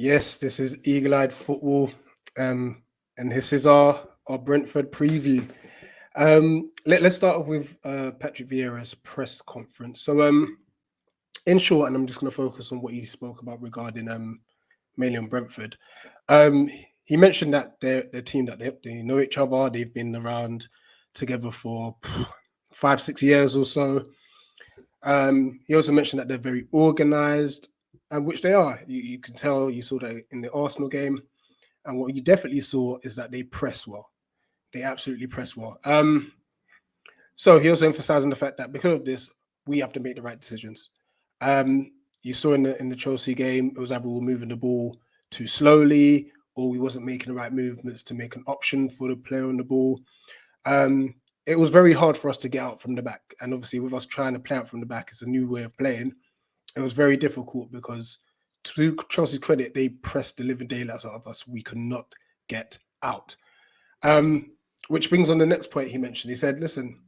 Yes, this is Eagle-Eyed Football, and this is our Brentford preview. Let's start off with Patrick Vieira's press conference. In short, and I'm just going to focus on what he spoke about regarding mainly on Brentford. Um, he mentioned that they're a team that they know each other. They've been around together for 5-6 years or so. He also mentioned that they're very organised, and which they are. You can tell. You saw that in the Arsenal game. And what you definitely saw is that they press well. They absolutely press well. So he also emphasized on the fact that because of this, we have to make the right decisions. You saw in the Chelsea game, it was either we were moving the ball too slowly or we wasn't making the right movements to make an option for the player on the ball. Um, it was very hard for us to get out from the back. And obviously, with us trying to play out from the back, it's a new way of playing. It was very difficult because, to Chelsea's credit, they pressed the living daylights out of us. We could not get out. Um, which brings on the next point he mentioned. He said, listen,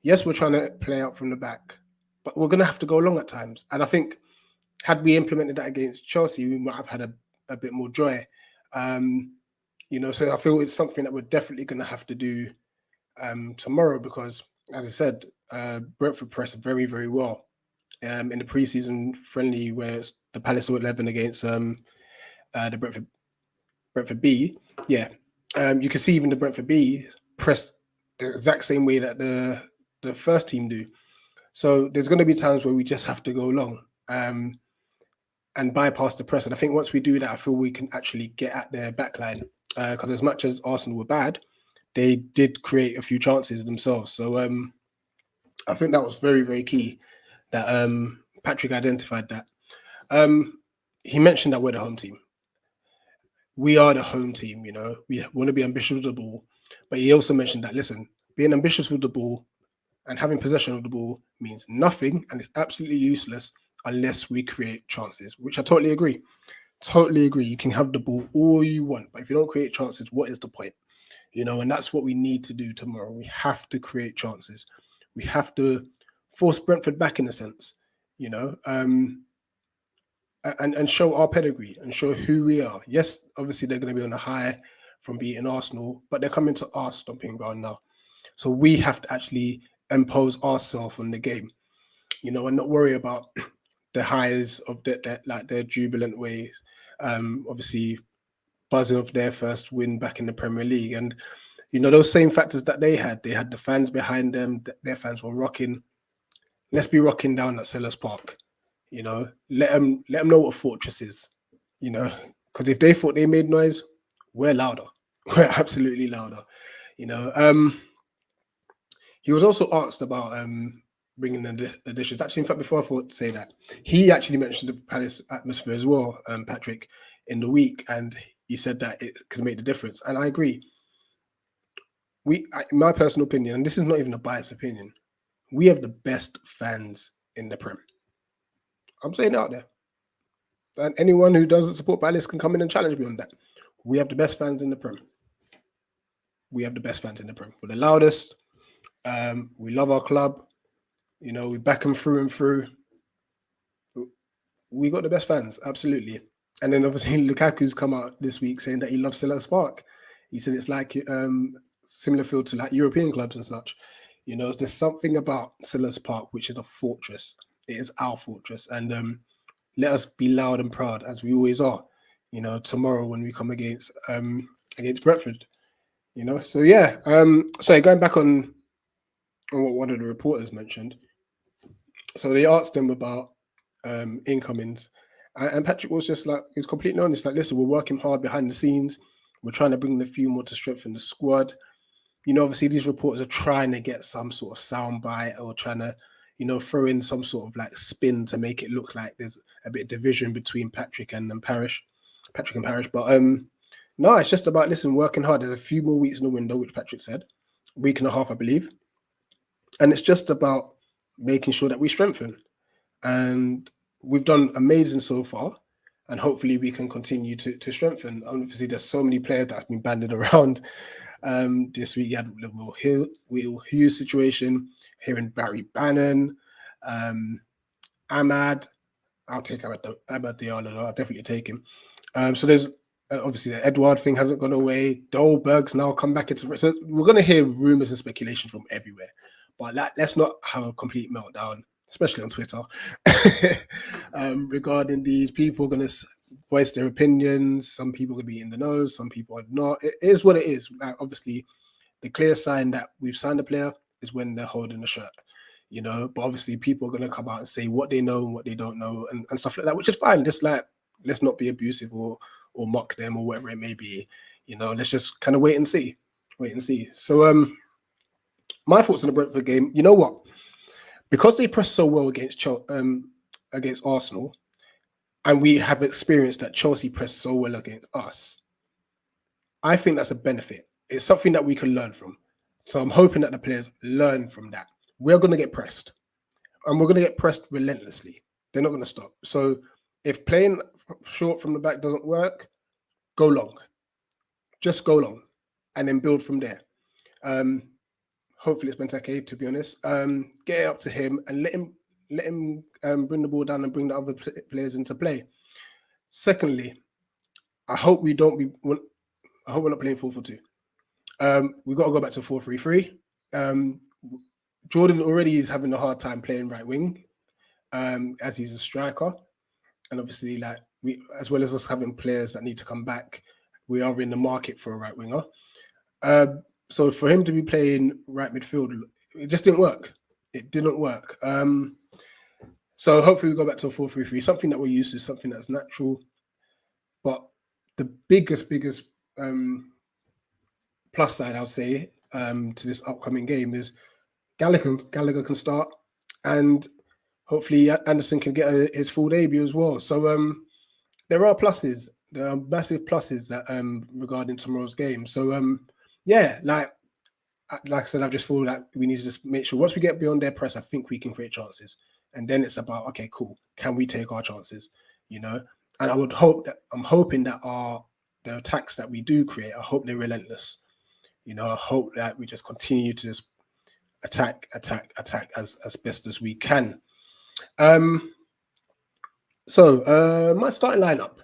yes, we're trying to play out from the back, but we're going to have to go long at times. And I think had we implemented that against Chelsea, we might have had a bit more joy. Um, so I feel it's something that we're definitely going to have to do tomorrow because, as I said, Brentford pressed very, very well in the preseason friendly where it's the Palace 11 against the Brentford B. Yeah, you can see even the Brentford B press the exact same way that the first team do. So there's going to be times where we just have to go long and bypass the press. And I think once we do that, I feel we can actually get at their backline because as much as Arsenal were bad, they did create a few chances themselves. So I think that was very, very key that Patrick identified that. He mentioned that we're the home team. We are the home team, we want to be ambitious with the ball. But he also mentioned that, listen, being ambitious with the ball and having possession of the ball means nothing and it's absolutely useless unless we create chances, which I totally agree. Totally agree. You can have the ball all you want, but if you don't create chances, what is the point? And that's what we need to do tomorrow. We have to create chances. We have to force Brentford back in a sense, you know, and show our pedigree and show who we are. Yes, obviously they're going to be on a high from beating Arsenal, but they're coming to our stomping ground now. So we have to actually impose ourselves on the game, and not worry about the highs of their jubilant ways. Obviously buzzing off their first win back in the Premier League. And, those same factors that they had the fans behind them, their fans were rocking. Let's be rocking down at Sellers Park. Let them know what a fortress is. Because if they thought they made noise, we're louder. We're absolutely louder. You know. He was also asked about bringing in the dishes. Actually, in fact, before I thought to say that, he actually mentioned the Palace atmosphere as well, Patrick, in the week, and he said that it could make the difference. And I agree. In my personal opinion, and this is not even a biased opinion, we have the best fans in the Prem. I'm saying it out there. And anyone who doesn't support Palace can come in and challenge me on that. We have the best fans in the Prem. We have the best fans in the Prem. We're the loudest. We love our club. We back them through and through. We got the best fans, absolutely. And then obviously Lukaku's come out this week saying that he loves Selhurst Park. He said it's like similar feel to like European clubs and such. There's something about Selhurst Park which is a fortress. It is our fortress, and let us be loud and proud as we always are. Tomorrow when we come against Brentford. So yeah. Sorry, going back on what one of the reporters mentioned. So they asked him about incomings, and Patrick was just like, he's completely honest. Like, listen, we're working hard behind the scenes. We're trying to bring in a few more to strengthen the squad. Obviously these reporters are trying to get some sort of soundbite or trying to, throw in some sort of like spin to make it look like there's a bit of division between Patrick and Parish. But no, it's just about, listen, working hard. There's a few more weeks in the window, which Patrick said, week and a half, I believe. And it's just about making sure that we strengthen. And we've done amazing so far. And hopefully we can continue to strengthen. Obviously, there's so many players that have been banded around. This week you had the Will Hughes situation, hearing Barry Bannon, Ahmad. I'll take Ahmad Diallo, I'll definitely take him. So there's obviously the Edward thing hasn't gone away. Dolberg's now come back into. So we're going to hear rumors and speculation from everywhere, but let's not have a complete meltdown, especially on Twitter, regarding these people going to voice their opinions. Some people going to be in the nose, some people are not. It is what it is. Like, obviously, the clear sign that we've signed a player is when they're holding the shirt. But obviously people are going to come out and say what they know and what they don't know and stuff like that, which is fine. Just like, let's not be abusive or mock them or whatever it may be. Let's just kind of wait and see. So my thoughts on the Brentford game, you know what? Because they pressed so well against Arsenal, and we have experienced that Chelsea pressed so well against us, I think that's a benefit. It's something that we can learn from. So I'm hoping that the players learn from that. We're going to get pressed, and we're going to get pressed relentlessly. They're not going to stop. So if playing short from the back doesn't work, go long. Just go long, and then build from there. Hopefully it's Benteke, to be honest. Get it up to him and let him bring the ball down and bring the other players into play. Secondly, I hope we're not playing 4-4-2. We've got to go back to 4-3-3. Jordan already is having a hard time playing right wing, as he's a striker, and obviously, like, we, as well as us having players that need to come back, we are in the market for a right winger. So for him to be playing right midfield, it just didn't work. It didn't work. So hopefully we go back to a 4-3-3, something that we're used to, something that's natural. But the biggest plus side, I would say, to this upcoming game is Gallagher can start, and hopefully Anderson can get his full debut as well. So there are pluses. There are massive pluses that regarding tomorrow's game. So yeah, like I said, I just feel like we need to just make sure once we get beyond their press, I think we can create chances. And then it's about, okay, cool. Can we take our chances? And I'm hoping that the attacks that we do create, I hope they're relentless. I hope that we just continue to just attack as best as we can. So my starting lineup.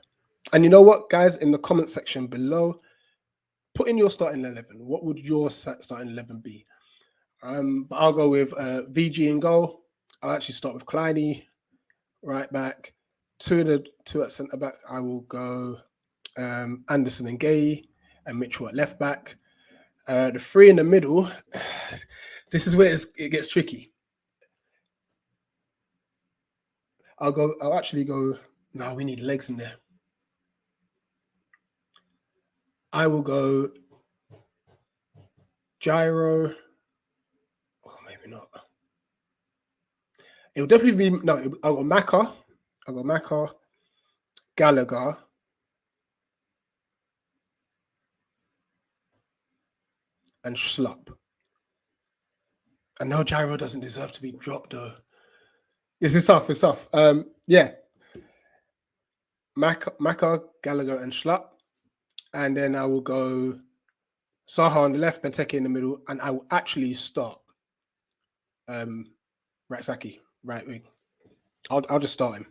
And you know what, guys, in the comment section below, put in your starting 11. What would your starting 11 be? But I'll go with VG in goal. I'll actually start with Kleiny, right back. Two at centre back. I will go Anderson and Gay, and Mitchell at left back. The three in the middle. This is where it gets tricky. I'll actually go. No, we need legs in there. I will go Gyro. Oh, maybe not. It'll definitely be I'll go Maka, Gallagher, and Schlupp. I know Gyro doesn't deserve to be dropped though. It's tough. Yeah. Maka, Gallagher, and Schlupp. And then I will go Saha on the left, Benteke in the middle, and I will actually start Ratsaki, right wing. I'll just start him.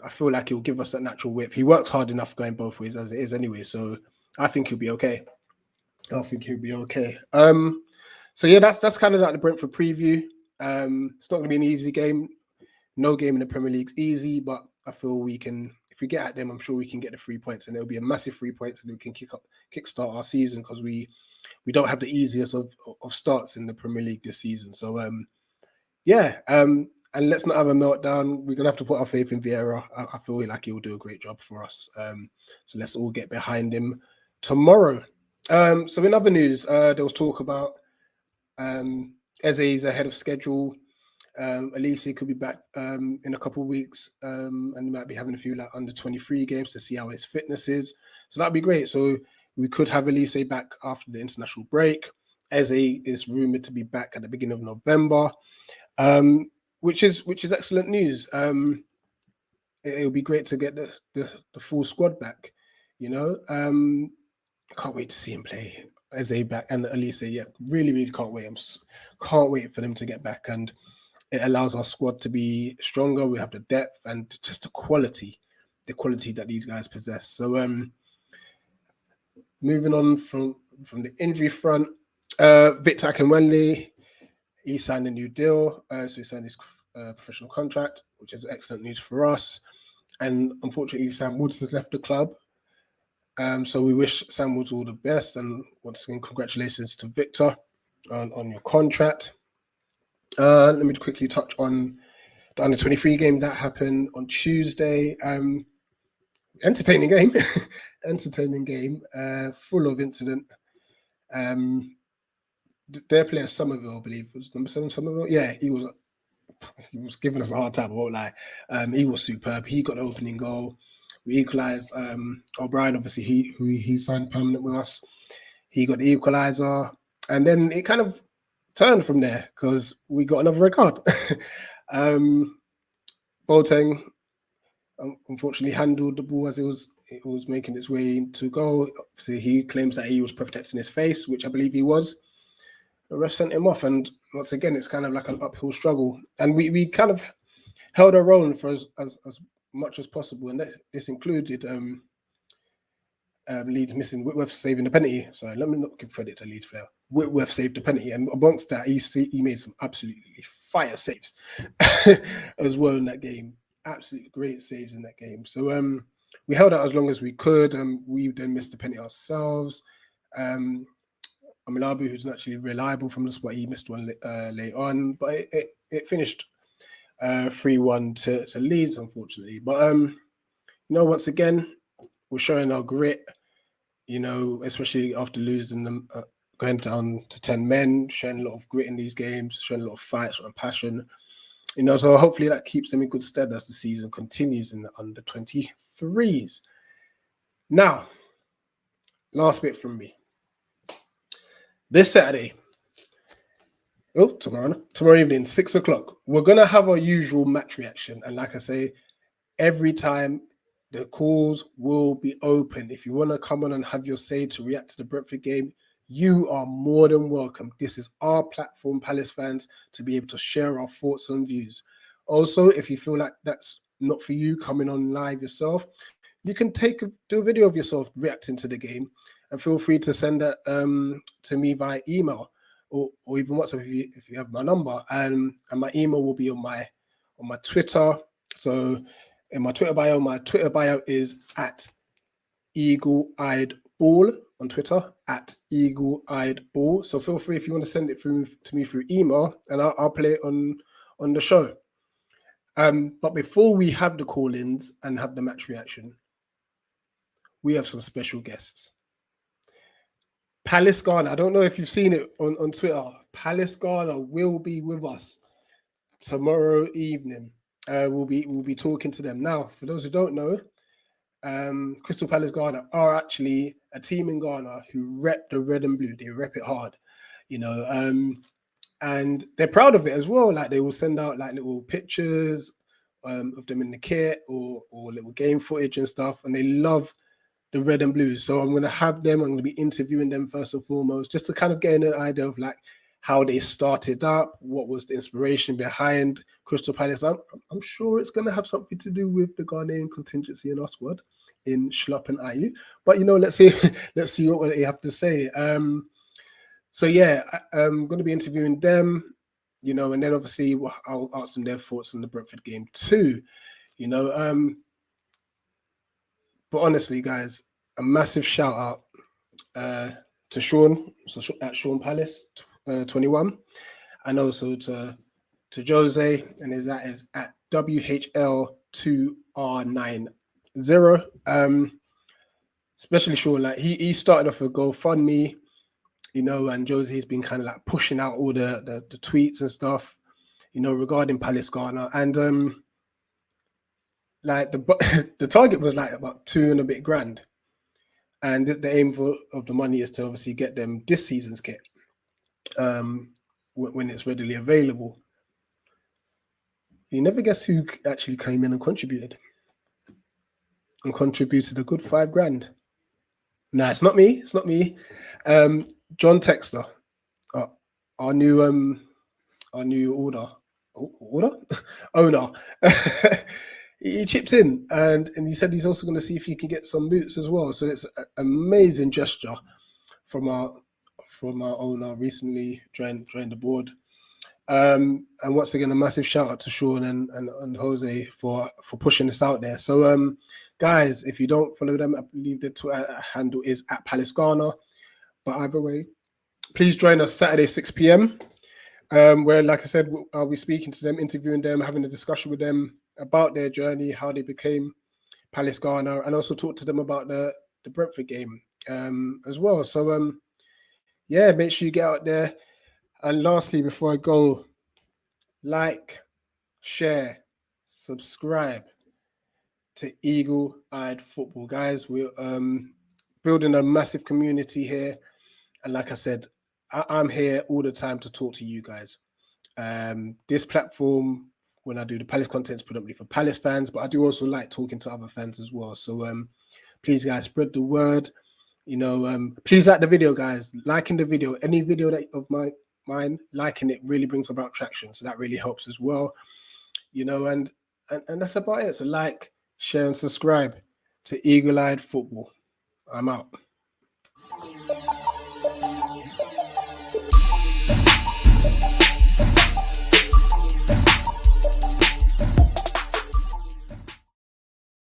I feel like he'll give us that natural width. He works hard enough going both ways as it is anyway, so I think he'll be okay. So yeah, that's kind of like the Brentford preview. It's not going to be an easy game. No game in the Premier League's easy, but I feel we can, if we get at them, I'm sure we can get the 3 points, and it'll be a massive 3 points, and we can kickstart our season, because we don't have the easiest of starts in the Premier League this season. So and let's not have a meltdown. We're gonna have to put our faith in Vieira. I feel like he'll do a great job for us. So let's all get behind him tomorrow. So in other news, there was talk about Eze is ahead of schedule. Elise could be back in a couple of weeks, and he might be having a few like under 23 games to see how his fitness is. So that'd be great. So we could have Elise back after the international break. Eze is rumored to be back at the beginning of November, which is excellent news. It'll be great to get the full squad back. Can't wait to see him play. Eze back and Elise, yeah, really can't wait. Can't wait for them to get back, and it allows our squad to be stronger. We have the depth and just the quality the quality that these guys possess. So moving on from the injury front, Victor Akinwele, he signed a new deal. So he signed his professional contract, which is excellent news for us. And unfortunately, Sam Woods has left the club. So we wish Sam Woods all the best. And once again, congratulations to Victor on your contract. Let me quickly touch on the under-23 game that happened on Tuesday. Entertaining game. Entertaining game. Full of incident. Their player Somerville, I believe, was number 7 Somerville. Yeah, he was giving us a hard time, I won't lie. He was superb. He got the opening goal. We equalised. O'Brien, obviously, he signed permanent with us. He got the equaliser. And then it kind of turned from there because we got another red card. Boateng, unfortunately, handled the ball as it was making its way to goal. Obviously, he claims that he was protecting his face, which I believe he was. The ref sent him off, and once again, it's kind of like an uphill struggle. And we kind of held our own for as much as possible, and this included Leeds missing Whitworth saving the penalty. Sorry, let me not give credit to Leeds player. Whitworth saved the penalty, and amongst that, he made some absolutely fire saves as well in that game. Absolutely great saves in that game. So we held out as long as we could. We then missed the penalty ourselves. Amalabu, who's naturally reliable from the spot, he missed one late on, but it finished 3-1 to Leeds, unfortunately. But once again, we're showing our grit. Especially after losing them, going down to 10 men, showing a lot of grit in these games, showing a lot of fight, showing passion. So hopefully that keeps them in good stead as the season continues in the under-23s. Now, last bit from me. This Saturday, tomorrow evening, 6:00, we're going to have our usual match reaction. And like I say, every time the calls will be open. If you want to come on and have your say to react to the Brentford game, you are more than welcome. This is our platform, Palace fans, to be able to share our thoughts and views. Also, if you feel like that's not for you, coming on live yourself, you can do a video of yourself reacting to the game, and feel free to send that to me via email or even WhatsApp if you have my number. And my email will be on my Twitter. So in my Twitter bio is at Eagle-Eyed Ball on Twitter, at Eagle-Eyed Ball. So feel free if you want to send it to me through email, and I'll play it on the show. But before we have the call-ins and have the match reaction, we have some special guests. Palace Ghana, I don't know if you've seen it on Twitter. Palace Ghana will be with us tomorrow evening. We'll be talking to them. Now, for those who don't know, Crystal Palace Ghana are actually a team in Ghana who rep the red and blue. They rep it hard, and they're proud of it as well. Like, they will send out like little pictures of them in the kit or little game footage and stuff, and they love the red and blue. So I'm going to have them. I'm going to be interviewing them first and foremost, just to kind of get an idea of like how they started up, what was the inspiration behind Crystal Palace. I'm sure it's going to have something to do with the Ghanaian contingency in our squad in Schlop and Ayu. But let's see what they have to say. So yeah, I'm going to be interviewing them, and then obviously I'll ask them their thoughts on the Brentford game too, But honestly, guys, a massive shout out to Sean, at Sean Palace 21, and also to Jose, and that is at WHL2R90. Especially Sean, like he started off a GoFundMe, and Jose's been kind of like pushing out all the tweets and stuff, regarding Palace Ghana, and like the target was like about $2 and a bit grand, and the aim of the money is to obviously get them this season's kit when it's readily available. You never guess who actually came in and contributed a good $5 grand. Nah, it's not me. John Texter, our new owner. he chipped in, and he said he's also going to see if he can get some boots as well. So it's an amazing gesture from our owner recently joined the board. And once again, a massive shout out to Sean and Jose for pushing this out there. So guys, if you don't follow them, I believe the Twitter handle is at Palace Ghana. But either way, please join us Saturday 6 p.m. Where, like I said, I'll be speaking to them, interviewing them, having a discussion with them about their journey, how they became Palace Ghana, and also talk to them about the Brentford game as well. So yeah, make sure you get out there. And lastly, before I go, like, share, subscribe to Eagle Eyed Football. Guys, we're building a massive community here. And like I said, I'm here all the time to talk to you guys. This platform, when I do the Palace content, is predominantly for Palace fans, but I do also like talking to other fans as well. So please, guys, spread the word. Please like the video, guys. Liking the video, any video of mine, liking it really brings about traction. So that really helps as well. And that's about it. So like, share, and subscribe to Eagle Eyed Football. I'm out.